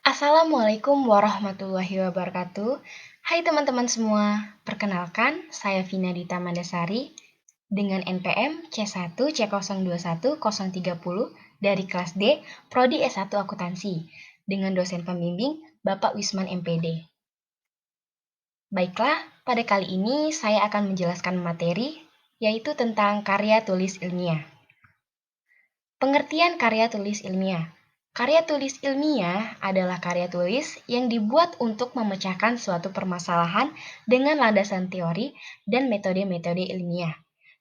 Assalamualaikum warahmatullahi wabarakatuh. Hai teman-teman semua, perkenalkan saya Vina Dita Mandasari dengan NPM C1C021030 dari kelas D, Prodi S1 Akuntansi, dengan dosen pembimbing Bapak Wisman MPD. Baiklah, pada kali ini saya akan menjelaskan materi, yaitu tentang karya tulis ilmiah. Pengertian karya tulis ilmiah. Karya tulis ilmiah adalah karya tulis yang dibuat untuk memecahkan suatu permasalahan dengan landasan teori dan metode-metode ilmiah.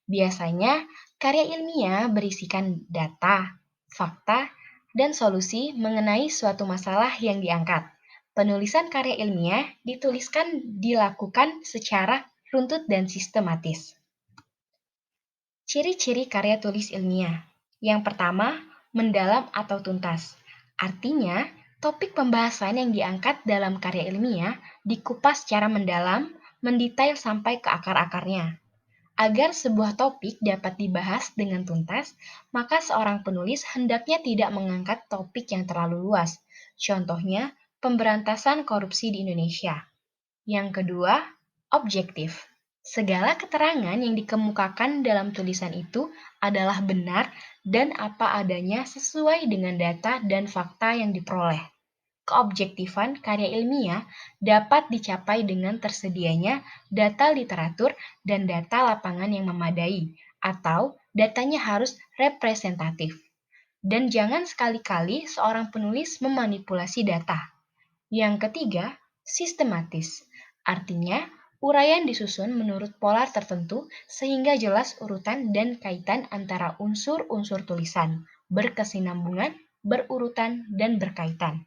Biasanya, karya ilmiah berisikan data, fakta, dan solusi mengenai suatu masalah yang diangkat. Penulisan karya ilmiah dilakukan secara runtut dan sistematis. Ciri-ciri karya tulis ilmiah. Yang pertama, mendalam atau tuntas. Artinya, topik pembahasan yang diangkat dalam karya ilmiah dikupas secara mendalam, mendetail sampai ke akar-akarnya. Agar sebuah topik dapat dibahas dengan tuntas, maka seorang penulis hendaknya tidak mengangkat topik yang terlalu luas. Contohnya, pemberantasan korupsi di Indonesia. Yang kedua, objektif. Segala keterangan yang dikemukakan dalam tulisan itu adalah benar dan apa adanya sesuai dengan data dan fakta yang diperoleh. Keobjektifan karya ilmiah dapat dicapai dengan tersedianya data literatur dan data lapangan yang memadai, atau datanya harus representatif. Dan jangan sekali-kali seorang penulis memanipulasi data. Yang ketiga, sistematis. Artinya, uraian disusun menurut pola tertentu sehingga jelas urutan dan kaitan antara unsur-unsur tulisan, berkesinambungan, berurutan, dan berkaitan.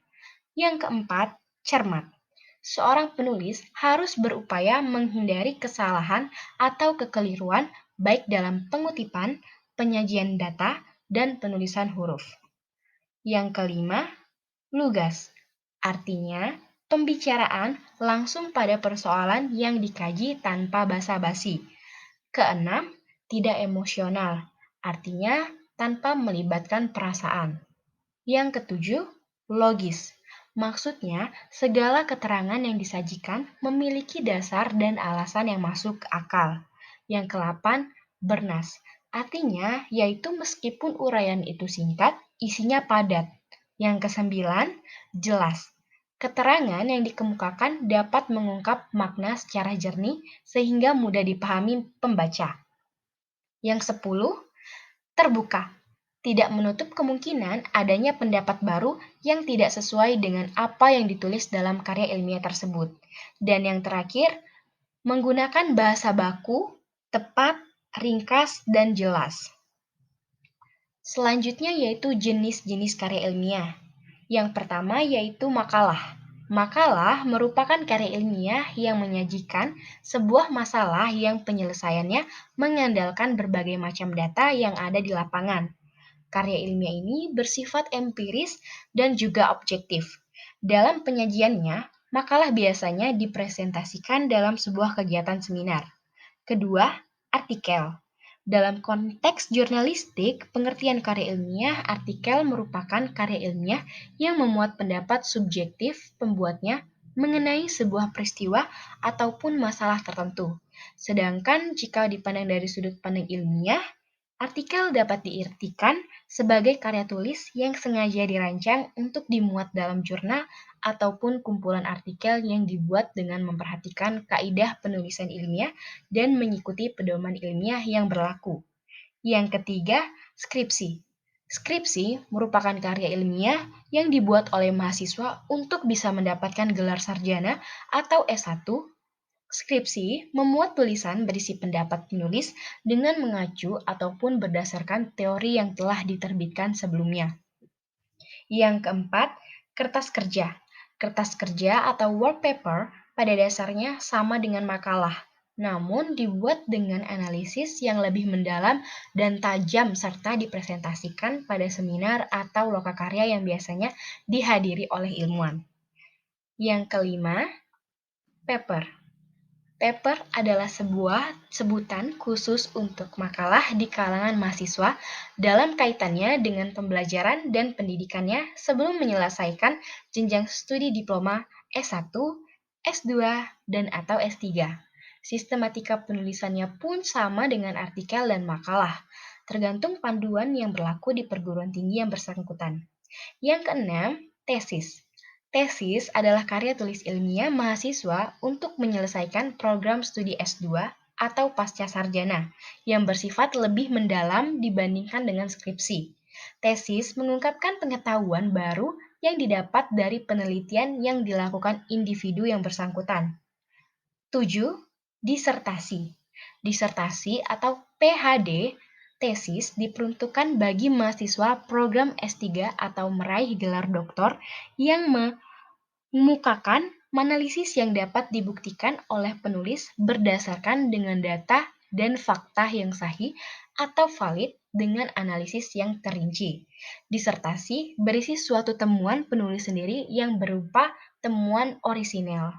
Yang keempat, cermat. Seorang penulis harus berupaya menghindari kesalahan atau kekeliruan baik dalam pengutipan, penyajian data, dan penulisan huruf. Yang kelima, lugas. Artinya, pembicaraan langsung pada persoalan yang dikaji tanpa basa-basi. Keenam, tidak emosional. Artinya, tanpa melibatkan perasaan. Yang ketujuh, logis. Maksudnya, segala keterangan yang disajikan memiliki dasar dan alasan yang masuk ke akal. Yang kedelapan, bernas. Artinya, yaitu meskipun uraian itu singkat, isinya padat. Yang kesembilan, jelas. Keterangan yang dikemukakan dapat mengungkap makna secara jernih sehingga mudah dipahami pembaca. Yang sepuluh, terbuka. Tidak menutup kemungkinan adanya pendapat baru yang tidak sesuai dengan apa yang ditulis dalam karya ilmiah tersebut. Dan yang terakhir, menggunakan bahasa baku, tepat, ringkas, dan jelas. Selanjutnya yaitu jenis-jenis karya ilmiah. Yang pertama yaitu makalah. Makalah merupakan karya ilmiah yang menyajikan sebuah masalah yang penyelesaiannya mengandalkan berbagai macam data yang ada di lapangan. Karya ilmiah ini bersifat empiris dan juga objektif. Dalam penyajiannya, makalah biasanya dipresentasikan dalam sebuah kegiatan seminar. Kedua, artikel. Dalam konteks jurnalistik, pengertian karya ilmiah, artikel merupakan karya ilmiah yang memuat pendapat subjektif pembuatnya mengenai sebuah peristiwa ataupun masalah tertentu. Sedangkan jika dipandang dari sudut pandang ilmiah, artikel dapat diartikan sebagai karya tulis yang sengaja dirancang untuk dimuat dalam jurnal ataupun kumpulan artikel yang dibuat dengan memperhatikan kaidah penulisan ilmiah dan mengikuti pedoman ilmiah yang berlaku. Yang ketiga, skripsi. Skripsi merupakan karya ilmiah yang dibuat oleh mahasiswa untuk bisa mendapatkan gelar sarjana atau S1. Skripsi memuat tulisan berisi pendapat penulis dengan mengacu ataupun berdasarkan teori yang telah diterbitkan sebelumnya. Yang keempat, kertas kerja. Kertas kerja atau work paper pada dasarnya sama dengan makalah, namun dibuat dengan analisis yang lebih mendalam dan tajam serta dipresentasikan pada seminar atau lokakarya yang biasanya dihadiri oleh ilmuwan. Yang kelima, paper. Paper adalah sebuah sebutan khusus untuk makalah di kalangan mahasiswa dalam kaitannya dengan pembelajaran dan pendidikannya sebelum menyelesaikan jenjang studi diploma S1, S2, dan atau S3. Sistematika penulisannya pun sama dengan artikel dan makalah, tergantung panduan yang berlaku di perguruan tinggi yang bersangkutan. Yang keenam, tesis. Tesis adalah karya tulis ilmiah mahasiswa untuk menyelesaikan program studi S2 atau pasca sarjana yang bersifat lebih mendalam dibandingkan dengan skripsi. Tesis mengungkapkan pengetahuan baru yang didapat dari penelitian yang dilakukan individu yang bersangkutan. 7. Disertasi. Disertasi atau PhD tesis diperuntukkan bagi mahasiswa program S3 atau meraih gelar doktor yang mengemukakan analisis yang dapat dibuktikan oleh penulis berdasarkan dengan data dan fakta yang sahih atau valid dengan analisis yang terinci. Disertasi berisi suatu temuan penulis sendiri yang berupa temuan orisinal.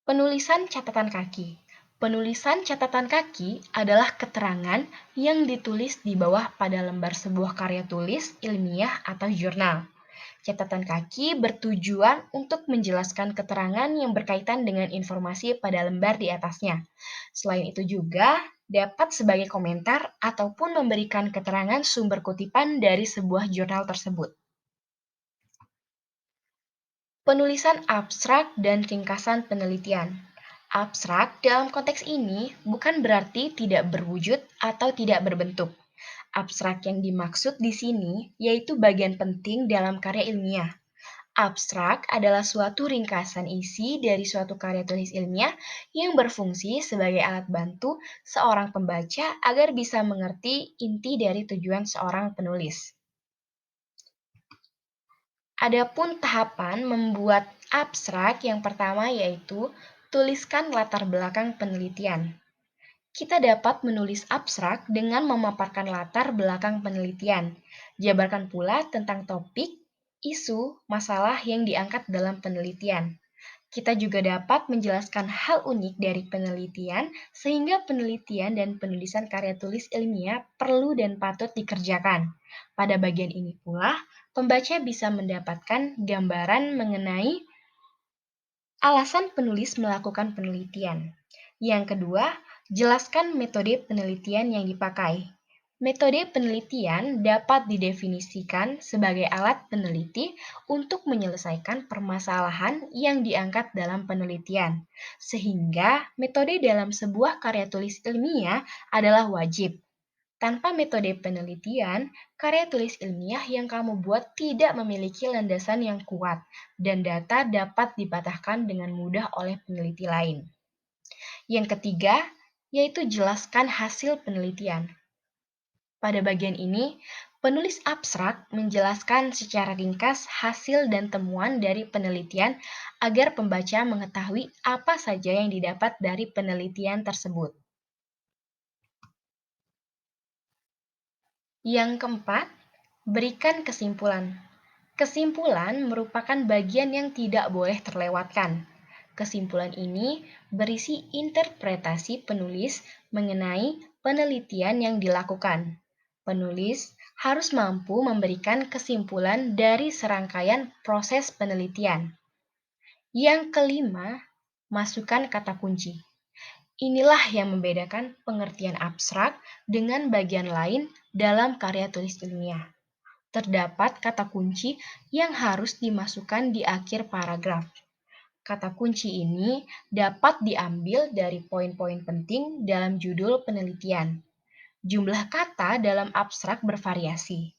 Penulisan catatan kaki. Penulisan catatan kaki adalah keterangan yang ditulis di bawah pada lembar sebuah karya tulis ilmiah atau jurnal. Catatan kaki bertujuan untuk menjelaskan keterangan yang berkaitan dengan informasi pada lembar di atasnya. Selain itu juga dapat sebagai komentar ataupun memberikan keterangan sumber kutipan dari sebuah jurnal tersebut. Penulisan abstrak dan ringkasan penelitian. Abstrak dalam konteks ini bukan berarti tidak berwujud atau tidak berbentuk. Abstrak yang dimaksud di sini yaitu bagian penting dalam karya ilmiah. Abstrak adalah suatu ringkasan isi dari suatu karya tulis ilmiah yang berfungsi sebagai alat bantu seorang pembaca agar bisa mengerti inti dari tujuan seorang penulis. Adapun tahapan membuat abstrak yang pertama yaitu tuliskan latar belakang penelitian. Kita dapat menulis abstrak dengan memaparkan latar belakang penelitian. Jabarkan pula tentang topik, isu, masalah yang diangkat dalam penelitian. Kita juga dapat menjelaskan hal unik dari penelitian sehingga penelitian dan penulisan karya tulis ilmiah perlu dan patut dikerjakan. Pada bagian ini pula, pembaca bisa mendapatkan gambaran mengenai alasan penulis melakukan penelitian. Yang kedua, jelaskan metode penelitian yang dipakai. Metode penelitian dapat didefinisikan sebagai alat peneliti untuk menyelesaikan permasalahan yang diangkat dalam penelitian, sehingga metode dalam sebuah karya tulis ilmiah adalah wajib. Tanpa metode penelitian, karya tulis ilmiah yang kamu buat tidak memiliki landasan yang kuat, dan data dapat dipatahkan dengan mudah oleh peneliti lain. Yang ketiga, yaitu jelaskan hasil penelitian. Pada bagian ini, penulis abstrak menjelaskan secara ringkas hasil dan temuan dari penelitian agar pembaca mengetahui apa saja yang didapat dari penelitian tersebut. Yang keempat, berikan kesimpulan. Kesimpulan merupakan bagian yang tidak boleh terlewatkan. Kesimpulan ini berisi interpretasi penulis mengenai penelitian yang dilakukan. Penulis harus mampu memberikan kesimpulan dari serangkaian proses penelitian. Yang kelima, masukkan kata kunci. Inilah yang membedakan pengertian abstrak dengan bagian lain dalam karya tulis ilmiah. Terdapat kata kunci yang harus dimasukkan di akhir paragraf. Kata kunci ini dapat diambil dari poin-poin penting dalam judul penelitian. Jumlah kata dalam abstrak bervariasi,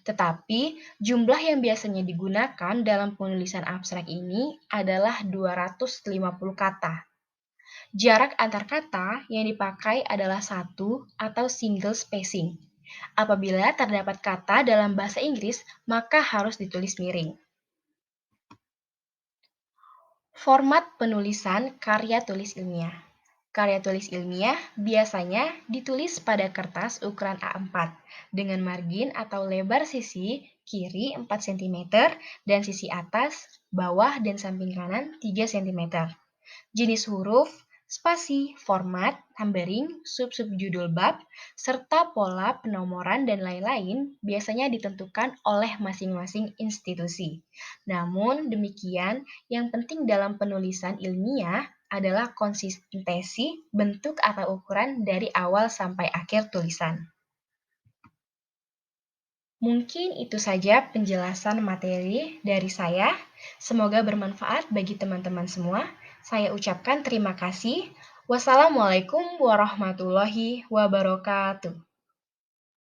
tetapi jumlah yang biasanya digunakan dalam penulisan abstrak ini adalah 250 kata. Jarak antar kata yang dipakai adalah satu atau single spacing. Apabila terdapat kata dalam bahasa Inggris, maka harus ditulis miring. Format penulisan karya tulis ilmiah. Karya tulis ilmiah biasanya ditulis pada kertas ukuran A4 dengan margin atau lebar sisi kiri 4 cm dan sisi atas, bawah, dan samping kanan 3 cm. Jenis huruf, spasi, format, numbering, sub-sub judul bab, serta pola penomoran dan lain-lain biasanya ditentukan oleh masing-masing institusi. Namun demikian, yang penting dalam penulisan ilmiah adalah konsistensi bentuk atau ukuran dari awal sampai akhir tulisan. Mungkin itu saja penjelasan materi dari saya. Semoga bermanfaat bagi teman-teman semua. Saya ucapkan terima kasih. Wassalamualaikum warahmatullahi wabarakatuh.